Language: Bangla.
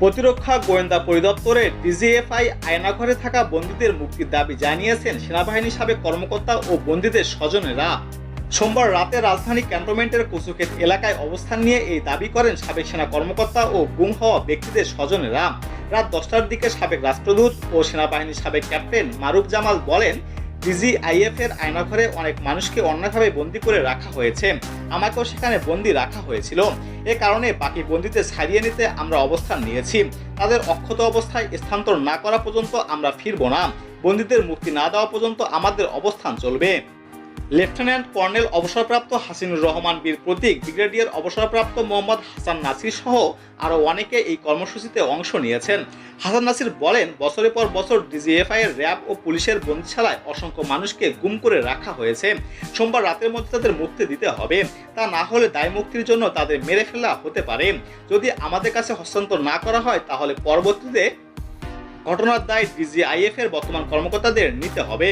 প্রতিরক্ষা গোয়েন্দা পরিদপ্তরের ডিজিএফআই আয়নাঘরে থাকা বন্দীদের মুক্তির দাবি জানিয়েছেন সেনাবাহিনীর সাবেক কর্মকর্তা ও বন্দীদের স্বজনেরা। সোমবার রাতে রাজধানী ক্যান্টনমেন্টের কুচুক্ষেত এলাকায় অবস্থান নিয়ে এই দাবি করেন সাবেক সেনা কর্মকর্তা ও গুম হওয়া ব্যক্তিদের স্বজনেরা। রাত 10টার দিকে সাবেক রাষ্ট্রদূত ও সেনাবাহিনীর সাবেক ক্যাপ্টেন মারুফ জামাল বলেন, ডিজিআইএফ এর আয়নাঘরে অনেক মানুষকে অন্যায়ভাবে বন্দী করে রাখা হয়েছে, আমাকেও সেখানে বন্দী রাখা হয়েছিল। এ কারণে বাকি বন্দীদের ছাড়িয়ে নিতে আমরা অবস্থান নিয়েছি। তাদের অক্ষত অবস্থায় স্থানান্তর না করা পর্যন্ত আমরা ফিরব না। বন্দীদের মুক্তি না দেওয়া পর্যন্ত আমাদের অবস্থান চলবে। লেফটেন্যান্ট কর্নেল অবসরপ্রাপ্ত হাসিনুর রহমান বীর প্রতীক, ব্রিগেডিয়ার অবসরপ্রাপ্ত মোহাম্মদ হাসান নাসির সহ আরও অনেকে এই কর্মসূচিতে অংশ নিয়েছেন। হাসান নাসির বলেন, বছরের পর বছর ডিজিএফআই এর র্যাব ও পুলিশের বন্দিশালায় অসংখ্য মানুষকে গুম করে রাখা হয়েছে। সোমবার রাতের মধ্যে তাদের মুক্তি দিতে হবে, তা না হলে দায় মুক্তির জন্য তাদের মেরে ফেলা হতে পারে। যদি আমাদের কাছে হস্তান্তর না করা হয় তাহলে পরবর্তীতে ঘটনার দায় ডিজিআইএফ এর বর্তমান কর্মকর্তাদের নিতে হবে।